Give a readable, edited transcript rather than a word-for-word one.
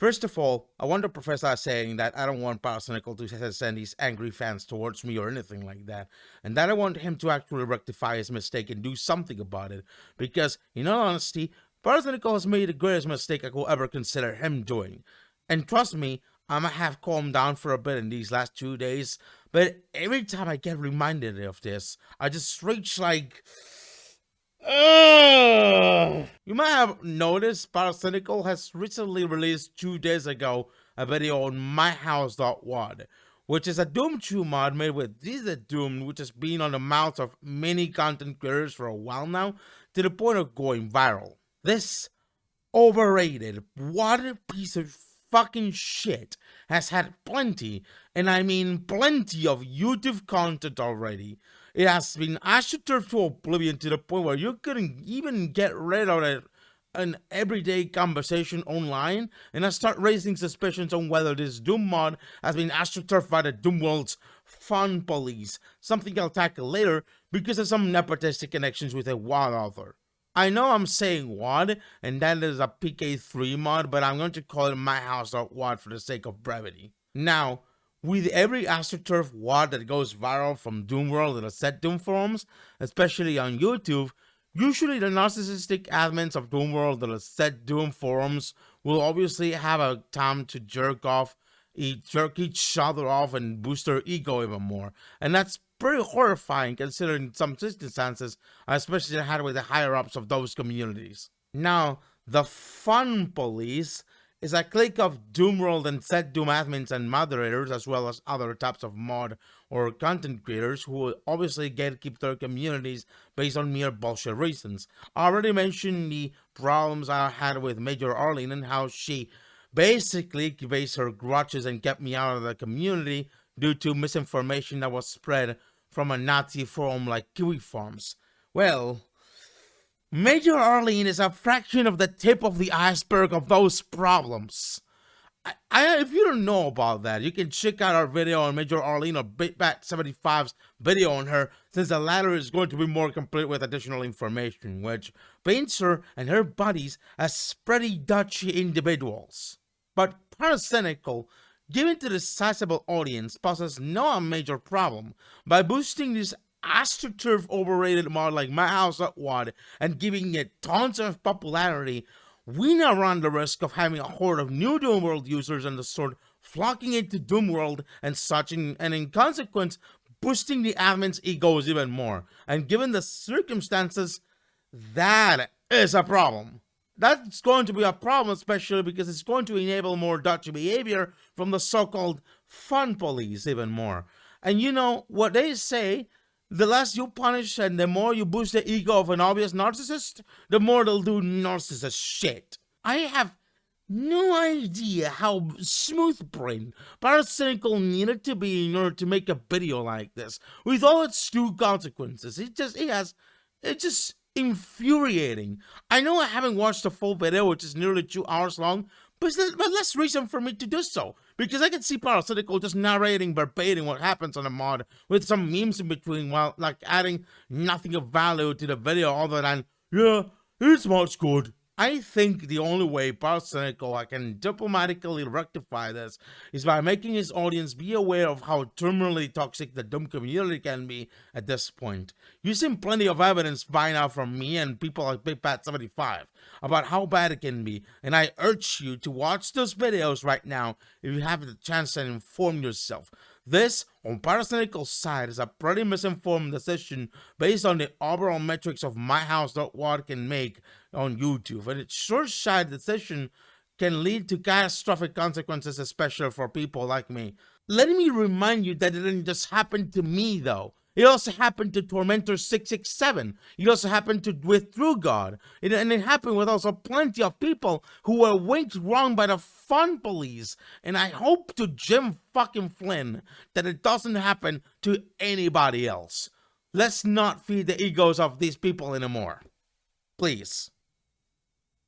First of all, I want to preface that saying that I don't want Pyrocynical to send these angry fans towards me or anything like that, and that I want him to actually rectify his mistake and do something about it, because, in all honesty, Pyrocynical has made the greatest mistake I could ever consider him doing. And trust me, I might have calmed down for a bit in these last 2 days, but every time I get reminded of this, I just reach like... You might have noticed Pyrocynical has recently released 2 days ago a video on MyHouse.wad, which is a Doom 2 mod made with this Doom, which has been on the mouths of many content creators for a while now, to the point of going viral. This overrated, water piece of fucking shit has had plenty, and I mean plenty, of YouTube content already. It has been astroturfed to oblivion to the point where you couldn't even get rid of it an everyday conversation online, and I start raising suspicions on whether this Doom mod has been astroturfed by the Doomworld's fund police, something I'll tackle later because of some nepotistic connections with a WAD author. I know I'm saying WAD, and that is a PK3 mod, but I'm going to call it MyHouse.wad for the sake of brevity. Now, with every AstroTurf WAD that goes viral from Doomworld and the Set Doom forums, especially on YouTube, usually the narcissistic admins of Doomworld and the Set Doom forums will obviously have a time to jerk each other off and boost their ego even more, and that's pretty horrifying considering some circumstances I especially had with the higher-ups of those communities. Now, the Fun Police is a clique of Doomworld and Set Doom admins and moderators, as well as other types of mod or content creators who will obviously gatekeep their communities based on mere bullshit reasons. I already mentioned the problems I had with Major Arlene and how she basically based her grudges and kept me out of the community due to misinformation that was spread from a Nazi forum like Kiwi Farms. Well, Major Arlene is a fraction of the tip of the iceberg of those problems. If you don't know about that, you can check out our video on Major Arlene or BitBat75's video on her, since the latter is going to be more complete with additional information, which paints her and her buddies as spready Dutchy individuals. But Pyrocynical, given to the sizable audience, poses no major problem. By boosting this AstroTurf overrated mod like MyHouse.wad and giving it tons of popularity, we now run the risk of having a horde of new Doomworld users and the sort flocking into Doomworld and such, and in consequence boosting the admins' egos even more. And given the circumstances, that is a problem. That's going to be a problem, especially because it's going to enable more Dutch behavior from the so-called fun police even more. And you know what they say, the less you punish and the more you boost the ego of an obvious narcissist, the more they'll do narcissist shit. I have no idea how smooth-brained Pyrocynical needed to be in order to make a video like this, with all its true consequences. It's just infuriating. I know I haven't watched the full video, which is nearly 2 hours long, but less reason for me to do so, because I can see Pyrocynical just narrating verbatim what happens on the mod with some memes in between, while like adding nothing of value to the video other than, yeah, this mod's good. I think the only way Pyrocynical can diplomatically rectify this is by making his audience be aware of how terminally toxic the Doom community can be at this point. You've seen plenty of evidence by now from me and people like BigBat75 about how bad it can be, and I urge you to watch those videos right now if you have the chance and inform yourself. This, on Pyrocynical's side, is a pretty misinformed decision based on the overall metrics of MyHouse.wad can make on YouTube, and its short-sighted decision can lead to catastrophic consequences, especially for people like me. Let me remind you that it didn't just happen to me, though. It also happened to Tormentor667. It also happened with True God. And it happened with also plenty of people who were winked wrong by the fun police. And I hope to Jim fucking Flynn that it doesn't happen to anybody else. Let's not feed the egos of these people anymore. Please.